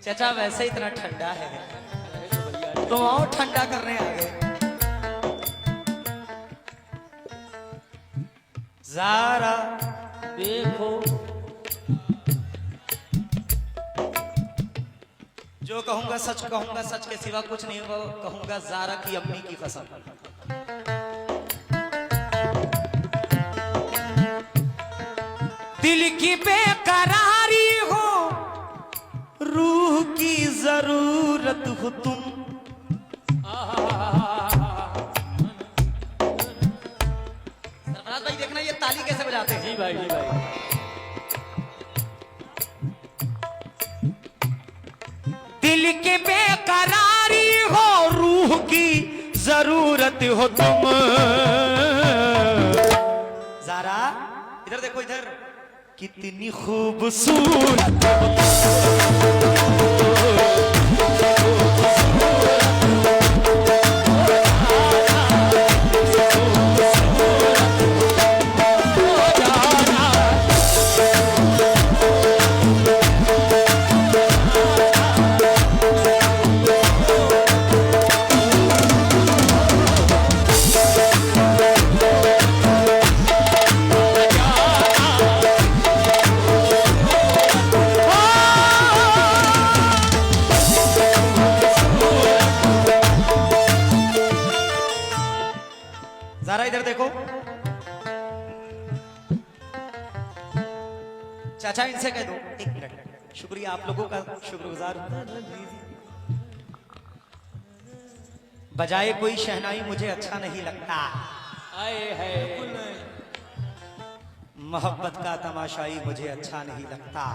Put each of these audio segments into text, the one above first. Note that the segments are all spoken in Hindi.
चाचा वैसे इतना ठंडा है तो आओ ठंडा करने आ गए। ज़ारा देखो जो कहूंगा सच कहूंगा, सच के सिवा कुछ नहीं कहूंगा। ज़ारा की अम्मी की कसम। दिल की बेकरारी हो, रूह की जरूरत हो तुम। सरफराज भाई देखना ये ताली कैसे बजाते हैं। जी भाई, जी भाई। दिल के बेकरारी हो, रूह की जरूरत हो तुम। ज़ारा इधर देखो, इधर कितनी खूबसूरत हो ज़ारा इधर देखो। चाचा इनसे कह दो, एक मिनट। शुक्रिया आप लोगों का, शुक्रगुजार हूं। बजाए कोई शहनाई मुझे अच्छा नहीं लगता। आए है मोहब्बत का तमाशाई मुझे अच्छा नहीं लगता।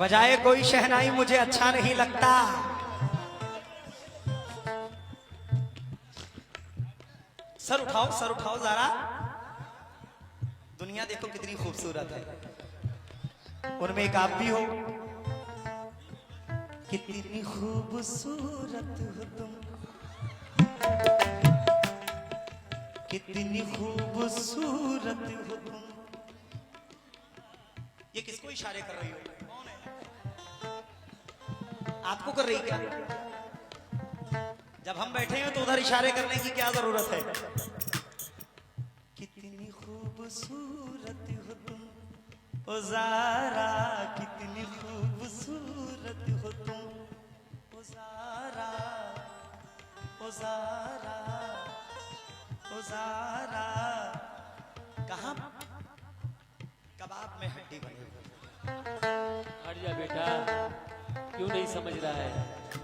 बजाए कोई शहनाई मुझे अच्छा नहीं लगता। सर उठाओ ज़ारा। दुनिया देखो कितनी खूबसूरत है, उनमें एक आप भी हो। कितनी खूबसूरत हो तुम, कितनी खूबसूरत हो तुम। ये किसको इशारे कर रही हो? कौन है? आपको कर रही क्या? जब हम बैठे हैं तो उधर इशारे करने की क्या जरूरत है? कितनी खूबसूरत हो तुम ओ ज़ारा, कितनी खूबसूरत हो तुम ओ ज़ारा, ओ ज़ारा, ओ ज़ारा। कहाँ कबाब में हड्डी बनी। हट जा बेटा, क्यों नहीं समझ रहा है?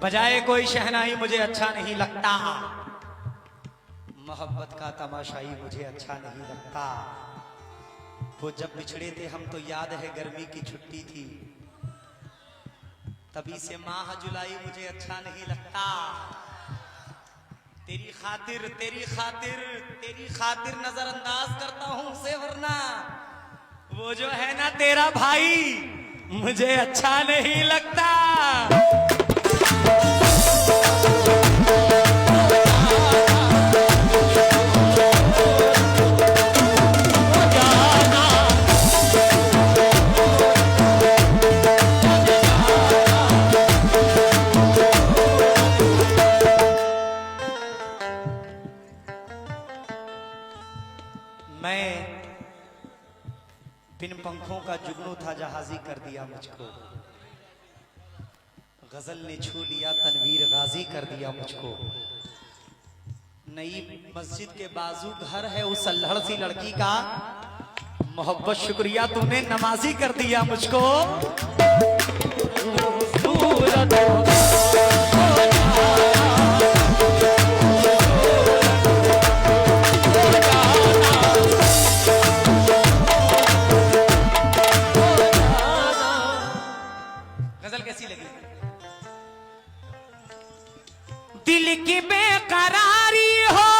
बजाए कोई शहनाई मुझे अच्छा नहीं लगता। मोहब्बत का तमाशाई मुझे अच्छा नहीं लगता। वो जब बिछड़े थे हम तो याद है गर्मी की छुट्टी थी, तभी से माह जुलाई मुझे अच्छा नहीं लगता। तेरी खातिर तेरी खातिर तेरी खातिर नजरअंदाज करता हूं उसे, वरना वो जो है ना तेरा भाई मुझे अच्छा नहीं लगता। मैं बिन पंखों का जुगनू था, जहाजी कर दिया मुझको। गजल ने छू लिया, तनवीर गाजी कर दिया मुझको। नई मस्जिद के बाजू घर है उस अल्हड़ सी लड़की का, मोहब्बत शुक्रिया तूने नमाजी कर दिया मुझको। गजल कैसी लगी? दिल की बेकरारी हो,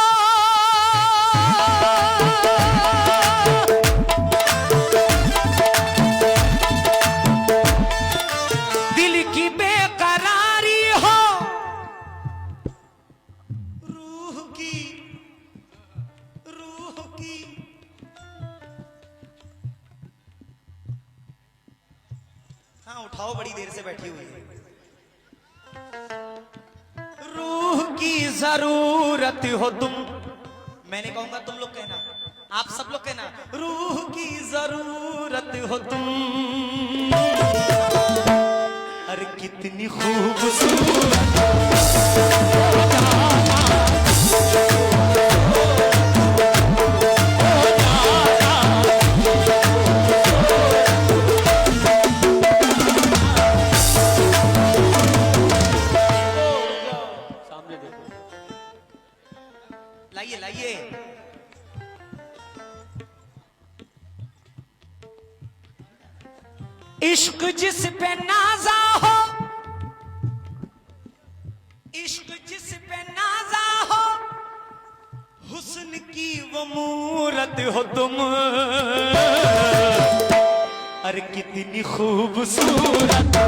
दिल की बेकरारी हाँ उठाओ, बड़ी देर से बैठी हुई है। रूह की जरूरत हो तुम, मैंने कहूंगा तुम लोग कहना, आप सब लोग कहना, रूह की जरूरत हो तुम, अरे कितनी खूबसूरत सामने देखो। लाइए लाइए। इश्क जिस पे नाजा हो, इश्क जिस पे नाजा हो, हुस्न की वो मूरत हो तुम, अरे कितनी खूबसूरत हो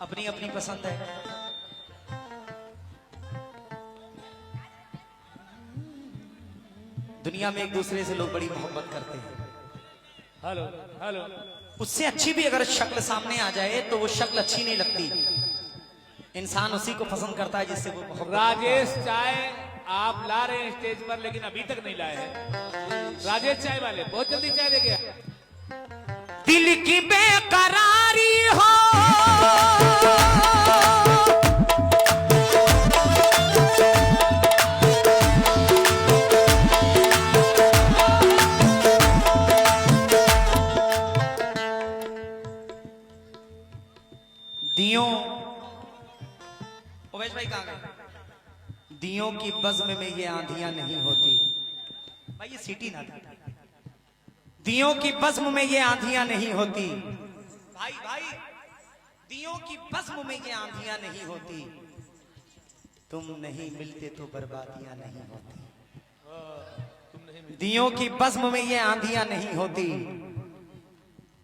अपनी अपनी पसंद है। दुनिया में एक दूसरे से लोग बड़ी मोहब्बत करते हैं। Hello hello. उससे अच्छी भी अगर शक्ल सामने आ जाए तो वो शक्ल अच्छी नहीं लगती, इंसान उसी को पसंद करता है जिससे वो मोहब्बत। राजेश चाय आप ला रहे हैं स्टेज पर, लेकिन अभी तक नहीं लाए हैं। राजेश चाय वाले बहुत जल्दी चाय लेके आए। दिल की बेकरारी हो, दियों, उवैस भाई कहां गए? दियों की बज़्म में ये आंधियां नहीं होती। भाई ये सीटी ना था। दियों की बज़्म में ये आंधियां नहीं होती। भाई भाई, दियों की बज़्म में ये आंधियां नहीं होती। तुम नहीं मिलते तो बर्बादियां नहीं होती। दियों की बज़्म में ये आंधियां नहीं होती।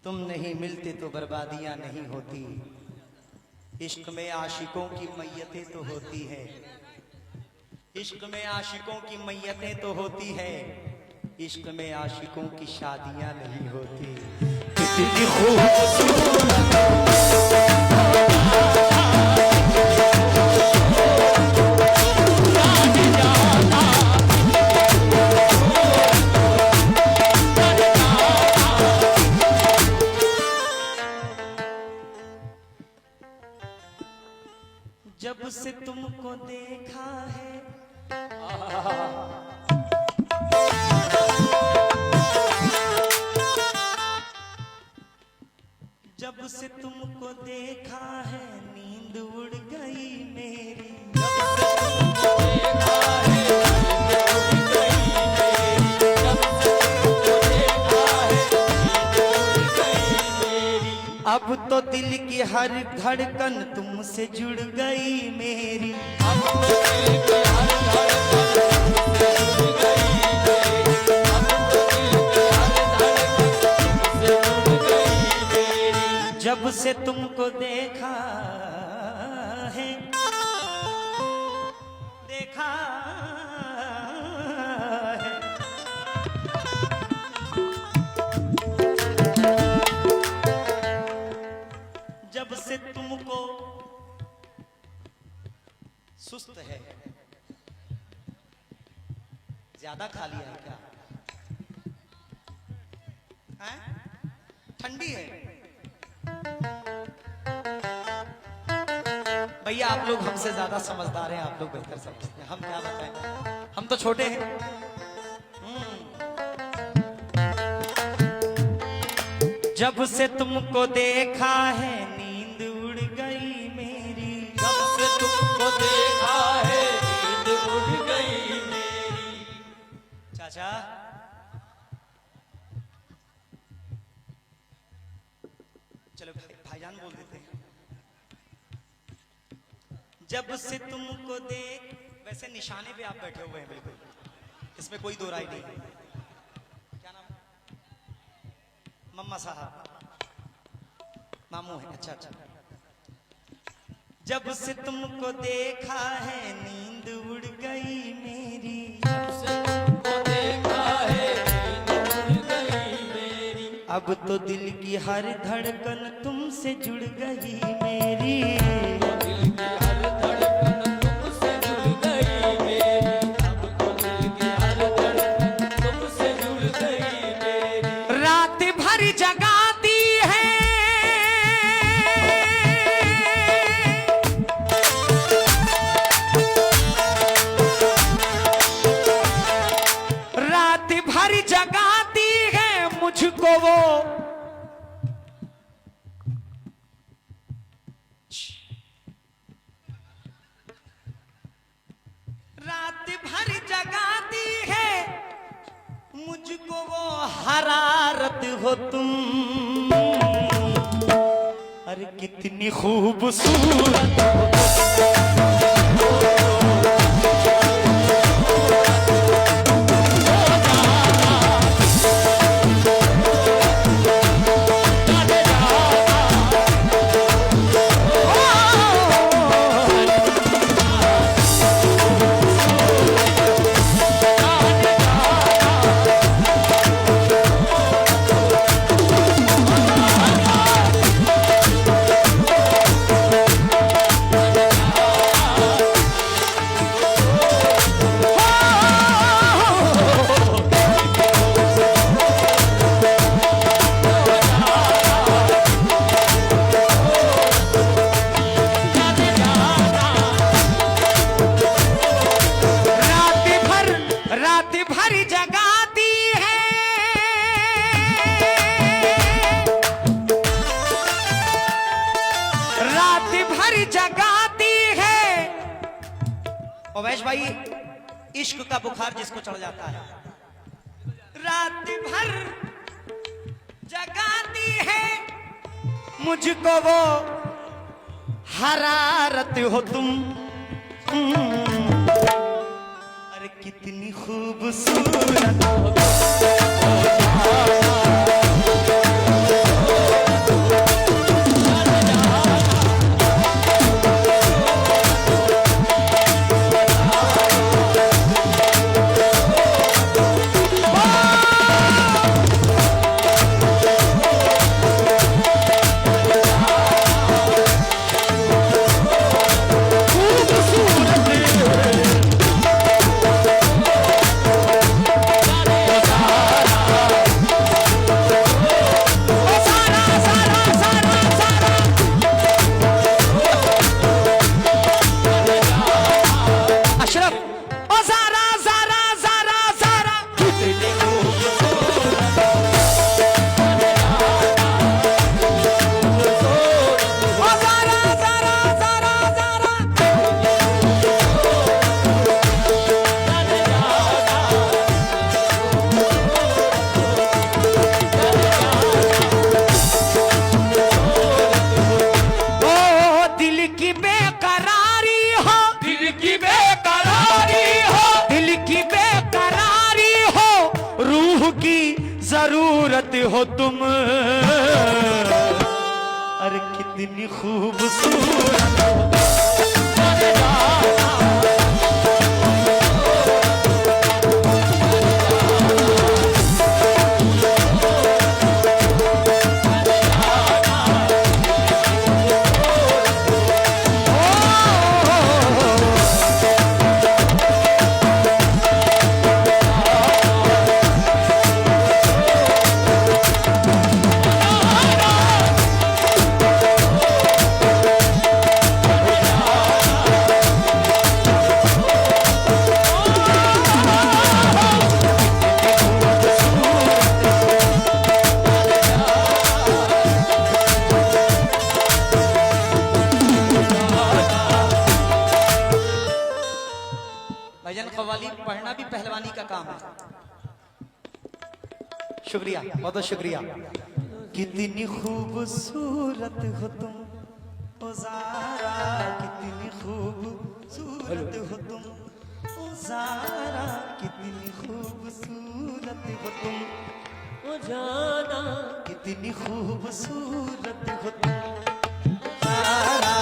तुम नहीं मिलते तो बर्बादियां नहीं होती। इश्क में आशिकों की मैयतें तो होती है, इश्क में आशिकों की मैयतें तो होती है, इश्क में आशिकों की शादियां नहीं होती। कितनी खूबसूरत जब से तुमको देखा है, जब से तुमको देखा है नींद उड़ गई मेरी। अब तो दिल की हर धड़कन तुमसे जुड़ गई मेरी। जब से तुमको देखा है, देखा है, जब से तुमको सुस्त है, ज्यादा खा लिया है क्या? ठंडी है भैया, आप लोग हमसे ज्यादा समझदार हैं, आप लोग बेहतर समझते हैं, हम क्या बताएं, हम तो छोटे हैं। जब से तुमको देखा है नींद उड़ गई मेरी। देखा है नींद उड़ गई मेरी। चाचा चलो भाईजान बोल देते हैं। जब से तुमको देख, वैसे निशाने पे आप बैठे हुए हैं बिल्कुल, इसमें कोई दो राय नहीं है। क्या नाम? मम्मा साहब, मामू है। अच्छा अच्छा। जब से तुमको देखा है नींद उड़ गई मेरी, जब से तुमको देखा है नींद उड़ गई मेरी। अब तो दिल की हर धड़कन तुमसे जुड़ गई मेरी। तो दिल की हर धड़कन तुमसे जुड़ गई मेरी। अब तो दिल की हर धड़कन तुमसे जुड़ गई मेरी। रात भर जगाती है, रात भर जगाती है मुझको वो, रात भर जगाती है मुझको वो हरारत हो तुम। अरे कितनी खूबसूरत हो रात भर जगाती है, रात भर जगाती है। ओवैश भाई, इश्क का बुखार जिसको चढ़ जाता है, रात भर जगाती है मुझको वो हरारत हो तुम। अरे कितनी खूबसूरत हो जरूरत हो तुम। अरे कितनी खूबसूरत कव्वाली पढ़ना भी पहलवानी का काम है। शुक्रिया, बहुत बहुत शुक्रिया। कितनी खूबसूरत हो तुम ओ ज़ारा, कितनी खूबसूरत हो तुम ओ ज़ारा, कितनी खूबसूरत हो तुम ओ जाना, कितनी खूबसूरत हो तुम ज़ारा।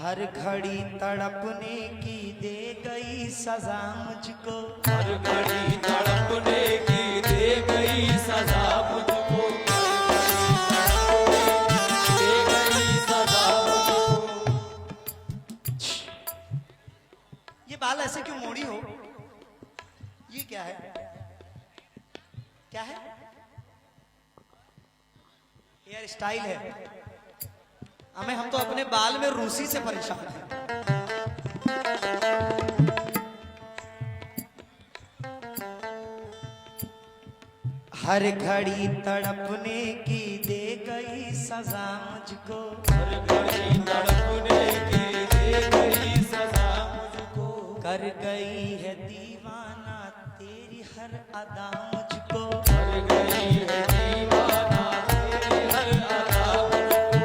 हर घड़ी तड़पने की दे गई सजा मुझको, हर घड़ी तड़पने की दे गई सजा मुझको, दे गई सजा मुझको। ये बाल ऐसे क्यों मोड़ी हो? ये क्या है? क्या है? हेयर स्टाइल है। हमें, हम तो अपने बाल में रूसी से परेशान हैं। हर घड़ी तड़पने की दे गई सजा मुझको, हर घड़ी तड़पने की दे गई सजा मुझको, कर गई है दीवाना तेरी हर अदा मुझको, कर गई है दीवाना तेरी हर अदा मुझको।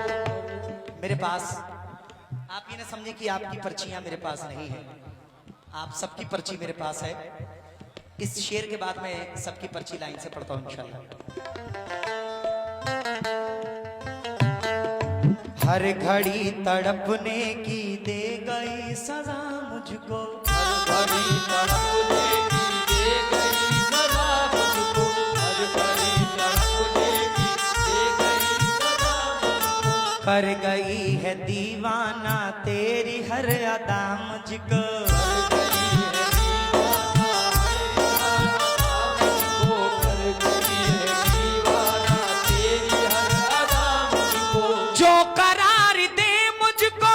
मेरे पास, आप ये ना समझे कि आपकी पर्चियां मेरे पास नहीं है, आप सबकी पर्ची मेरे पास है। इस शेर के बाद मैं सबकी पर्ची लाइन से पढ़ता हूं इंशाल्लाह। हर घड़ी तड़पने की दे गई सजा मुझको, हर घड़ी तड़पने की दे गई सजा मुझको, हर घड़ी तड़पने की दे गई सजा मुझको, कर गई है दीवाना तेरी हर अदा मुझको, कर गई है दीवाना तेरी हर अदा मुझको, जो करार दे मुझको,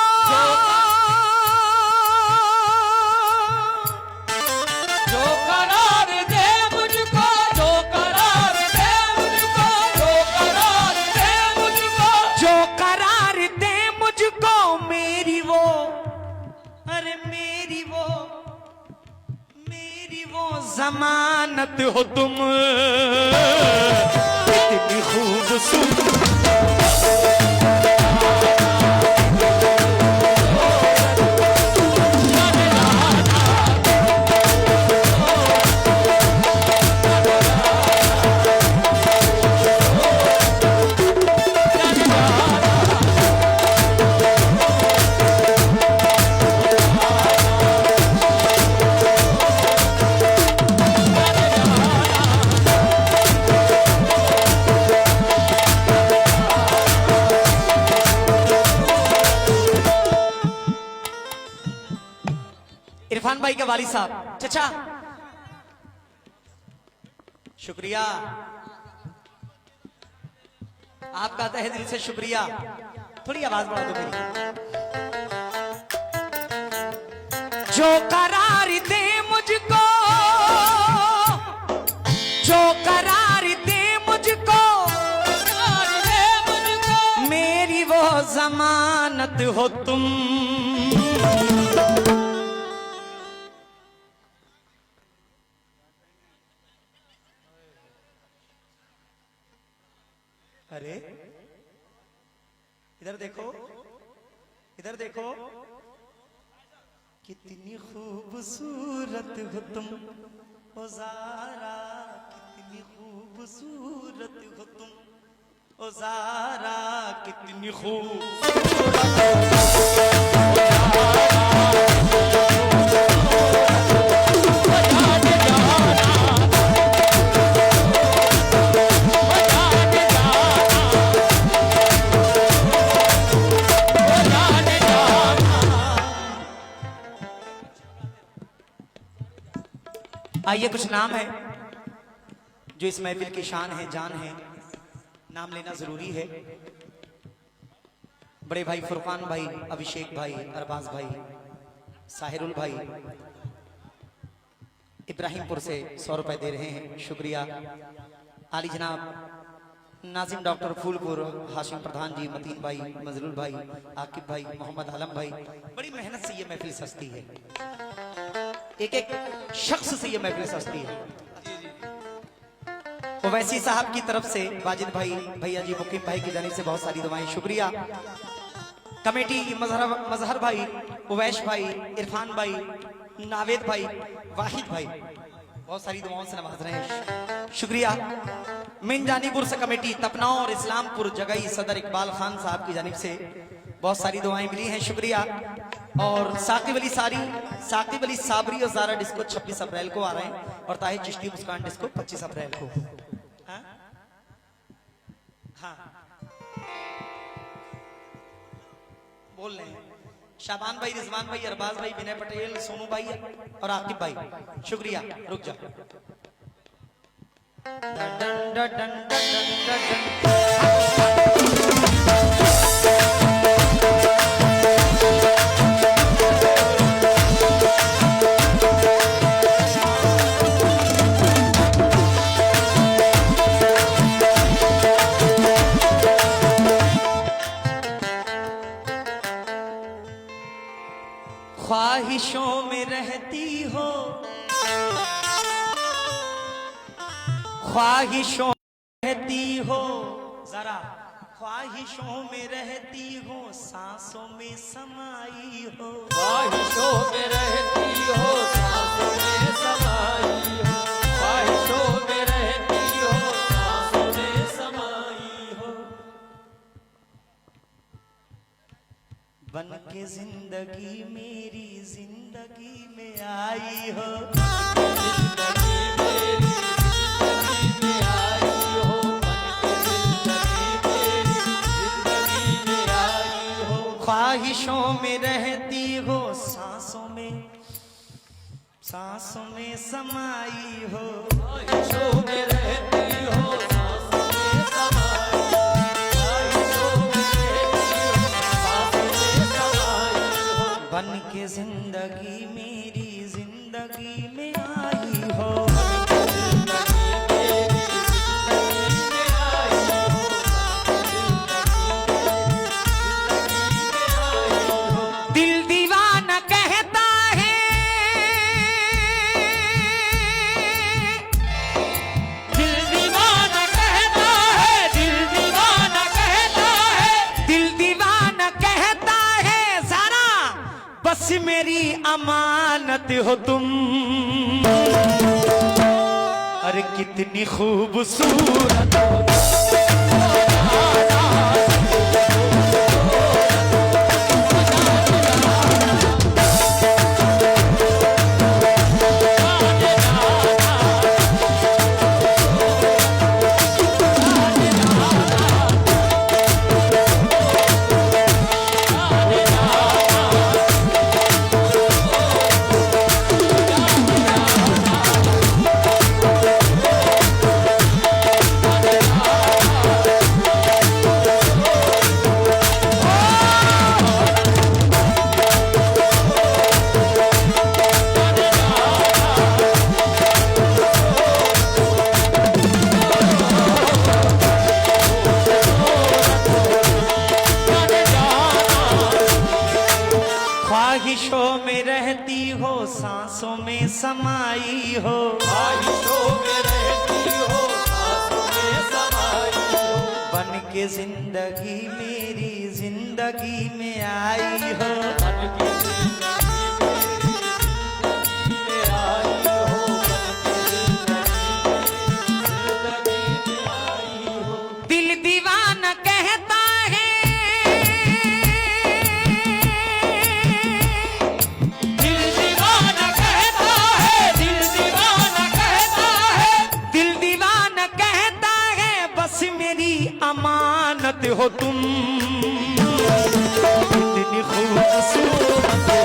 जो करार दे मुझको, जो करार दे मुझको, जो करार दे मुझको, जो करार दे मुझको मेरी वो, अरे मेरी वो जमानत हो तुम, इतनी खूबसूरत। इरफान भाई के वाली साहब, चचा शुक्रिया, आपका तहे दिल से शुक्रिया। थोड़ी आवाज बढ़ा दो मेरी। जो करार दे मुझको, जो करार दे मुझको, मेरी वो जमानत हो तुम, अरे इधर देखो, इधर देखो, कितनी खूबसूरत हो तुम ओ ज़ारा, कितनी खूबसूरत हो तुम ओ ज़ारा, कितनी आइए कुछ नाम है जो इस महफिल की शान है, जान है, नाम लेना जरूरी है। बड़े भाई फुरकान भाई, अभिषेक भाई, अरबाज भाई, साहिरुल भाई इब्राहिमपुर से 100 रुपए दे रहे हैं, शुक्रिया। आली जनाब नाजिम डॉक्टर फूलपुर, हाशिम प्रधान जी, मतीन भाई, मजलूल भाई, आकिब भाई, मोहम्मद आलम भाई, बड़ी मेहनत से ये महफिल सजती है। एक एक शख्स से ये महफिल सजती है। ओवैसी साहब की तरफ से वाजिद भाई, भैया जी, मुकीम भाई की जानिब से बहुत सारी दुआएं, शुक्रिया। कमेटी मजहर भाई, उवैश भाई, इरफान भाई, नावेद भाई, वाहिद भाई, बहुत सारी दुआओं से नवाज रहे हैं, शुक्रिया। मिन जानीपुर से कमेटी तपनाओ और इस्लामपुर जगई सदर इकबाल खान साहब की जानिब से बहुत सारी दुआएं मिली हैं, शुक्रिया। और साकिब अली साबरी और ज़ारा डिस्को 26 अप्रैल को आ रहे हैं और ताहिर चिश्ती मुस्कान डिस्को 25 अप्रैल को। हाँ बोल रहे हैं शाबान भाई, रिजवान भाई, अरबाज भाई, विनय पटेल, सोनू भाई और आकिब भाई, शुक्रिया। रुक जा। ख्वाहिशों में रहती हो, ख्वाहिशों में रहती हो, जरा ख्वाहिशों में रहती हो, सांसों में समाई हो, ख्वाहिशों में रहती हो, सांसों में समाई हो, ख्वाहिशों में रहती हो, सांसों में समाई हो। बन के जिंदगी मेरी जिंदगी में आई हो, जिंदगी मेरी जिंदगी में आई हो, बन के जिंदगी मेरी जिंदगी में आई हो। ख्वाहिशों में रहती हो, सांसों में समाई हो, ख्वाहिशों में रहती हो, सांसों में समाई हो, ख्वाहिशों में रहती हो, सांसों में समाई हो। बन के जिंदगी मेरी जिंदगी में आई हो, जिंदगी मेरी जिंदगी में आई हो, जिंदगी में आई हो। दिल दीवाना कहता है, दिल दीवाना कहता है, दिल दीवाना कहता है, दिल दीवाना कहता है, जरा बस मेरी अमानत हो तुम। अरे कितनी खूबसूरत हो ख्वाहिशों में रहती हो, सांसों में समाई हो, ख्वाहिशों में रहती हो, सांसों में समाई हो। बन के जिंदगी मेरी जिंदगी में आई हो, बन के जिंदगी मेरी जिंदगी में आई हो, बन के जिंदगी में आई हो। दिल दीवाना कहता है, दिल दीवाना कहता है, दिल दीवाना कहता है, दिल दीवाना कहता है, बस मेरी अमानत हो तुम। कितनी खूबसूरत हो,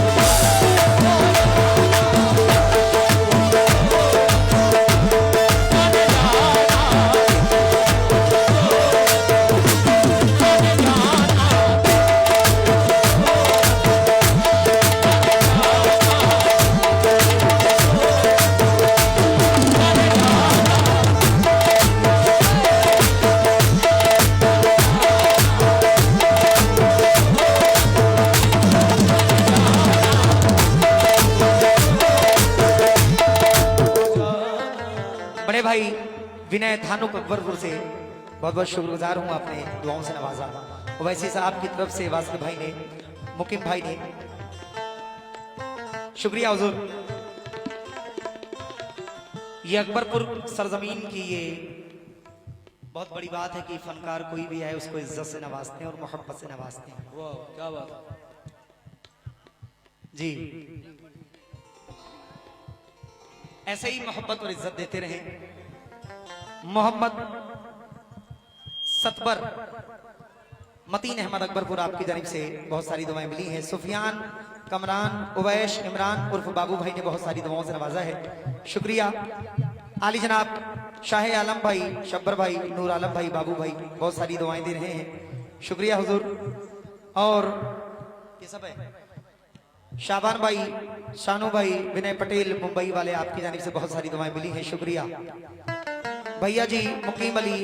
बड़े भाई विनय धानुक अकबरपुर से बहुत बहुत शुक्रगुजार हूं, आपने दुआओं से नवाजा। वैसे साहब की तरफ से वासिफ भाई ने, मुकीम भाई ने, शुक्रिया हुजूर। ये अकबरपुर सरजमीन की ये बहुत बड़ी बात है कि फनकार कोई भी आए उसको इज्जत से नवाजते हैं और मोहब्बत से नवाजते हैं। वाह क्या बात है। जी ऐसे ही मोहब्बत और इज्जत देते रहे। मोहम्मद सतबर मतीन अहमद अकबरपुर आपकी जानिब से बहुत सारी दुआएं मिली हैं। सुफियान, कमरान, उवैश, इमरान उर्फ बाबू भाई ने बहुत सारी दुआओं से नवाजा है, शुक्रिया। आली जनाब शाह आलम भाई, शब्बर भाई, नूर आलम भाई, बाबू भाई बहुत सारी दुआएं दे रहे हैं, शुक्रिया हुजूर। और ये सब है शाबान भाई, शानू भाई, विनय पटेल मुंबई वाले आपकी जानिब से बहुत सारी दुआएं मिली हैं, शुक्रिया। भैया जी मुकीम अली,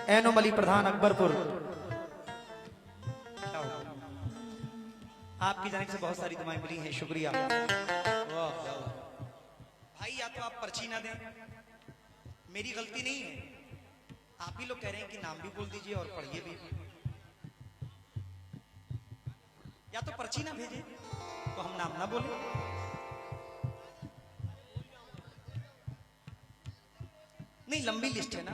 एनुम अली प्रधान अकबरपुर, आपकी जानिब से बहुत सारी दुआएं मिली हैं, शुक्रिया। भाई या तो आप पर्ची ना दें, मेरी गलती नहीं है, आप ही लोग कह रहे हैं कि नाम भी बोल दीजिए और पढ़िए भी, या तो पर्ची ना भेजें तो हम नाम ना बोले। नहीं लंबी लिस्ट है ना।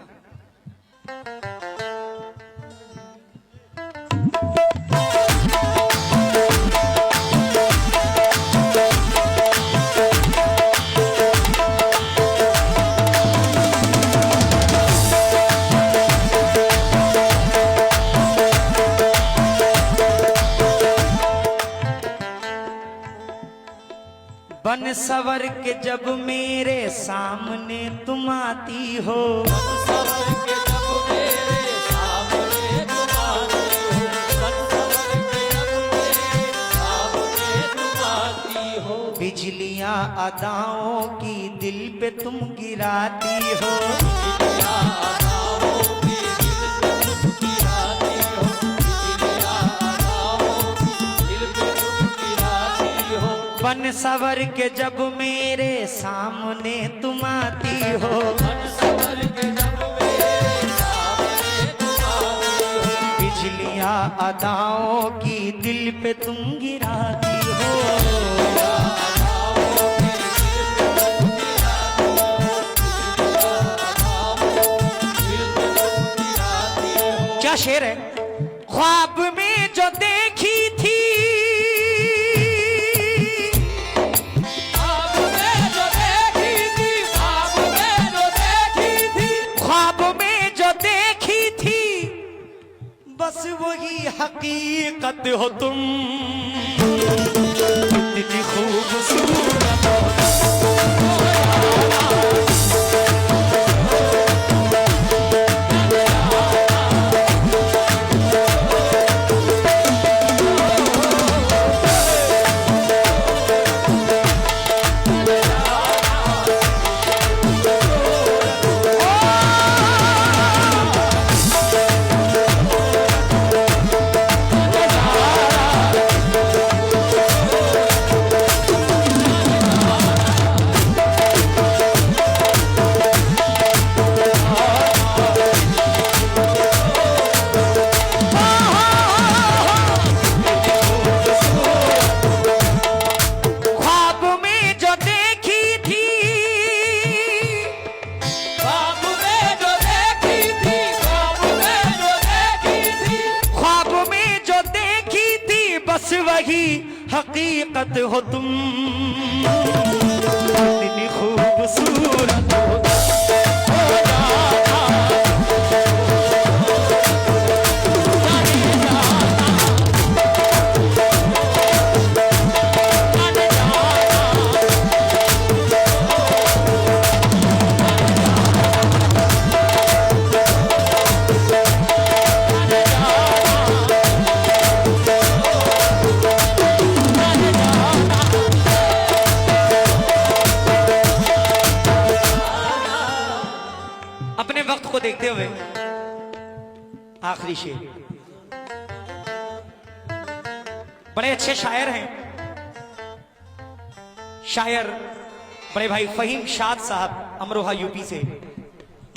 बन सवर के जब मेरे सामने तुम आती हो, सवर के जब मेरे सामने तुम आती हो, सवर के जब मेरे सामने तुम आती हो, बिजलियां अदाओं की दिल पे तुम गिराती हो, बिजलियां अदाओं की दिल पे तुम गिराती हो, बिजलियां अदाओं की दिल पे तुम गिराती हो। बन सवर के जब मेरे सामने तुम आती हो, सवर के जब मेरे सामने तुम आती हो, बिजलियां अदाओं की दिल पे तुम गिराती हो। क्या शेर है। ख्वाब में जो देखी थी, ख्वाब में जो देखी थी, ख्वाब में जो देखी थी, ख्वाब में जो देखी थी, बस वही हकीकत हो तुम, इतनी खूबसूरत हो। हकीकत हो तुम, इतनी खूबसूरत हो। अपने वक्त को देखते हुए आखिरी शेर, बड़े अच्छे शायर हैं शायर बड़े भाई फहीम शाद साहब अमरोहा यूपी से,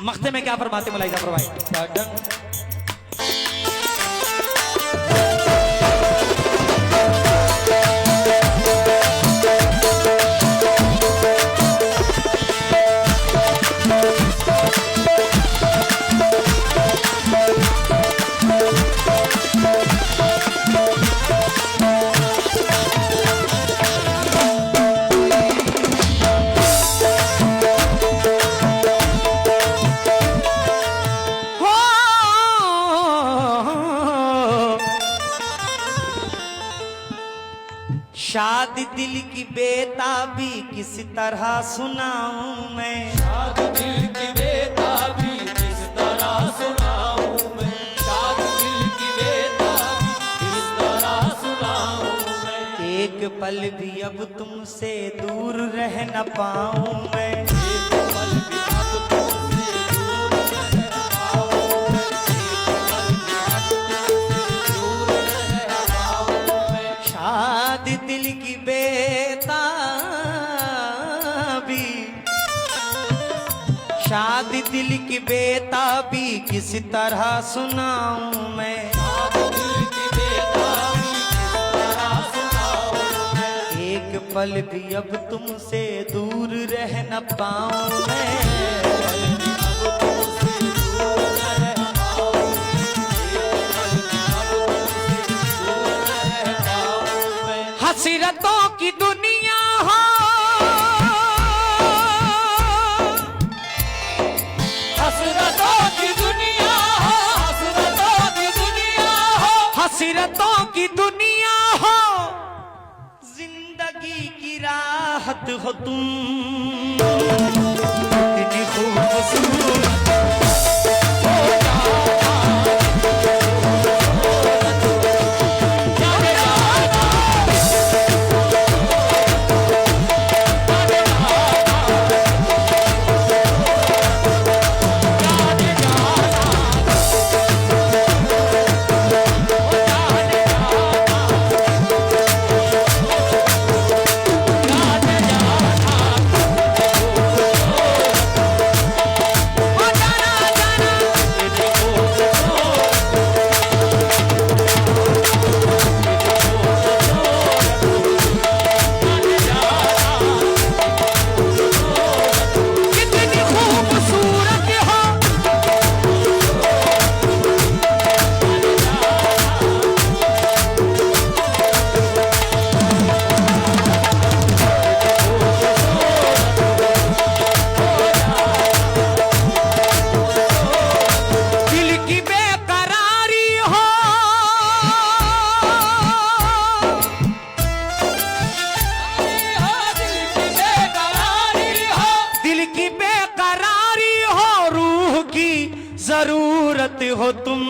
मख्ते में क्या फरमाते मौलाई जाफर भाई? शादी दिल की बेताबी किस तरह सुनाऊं मैं, शाद दिल की बेताबी किस तरह सुनाऊं मैं, शाद दिल की बेताबी किस तरह सुनाऊं मैं। एक पल भी अब तुमसे दूर रह न पाऊं मैं, एक पल भी अब तुमसे दूर रह पाऊं मैं, एक पल भी अब तुमसे दूर रह पाऊं मैं। शादी दिल की बेताबी, शादी दिल की बेताबी किस तरह सुनाऊं मैं, शाद दिल की बेताबी किस तरह सुनाऊं मैं। एक पल भी अब तुमसे दूर रह न पाऊं मैं। हसरतों की दुनिया हो, हसरतों की दुनिया हो, हसरतों की दुनिया हो, हसरतों की दुनिया हो, जिंदगी की राहत हो तुम, इतनी खूबसूरत जरूरत हो तुम,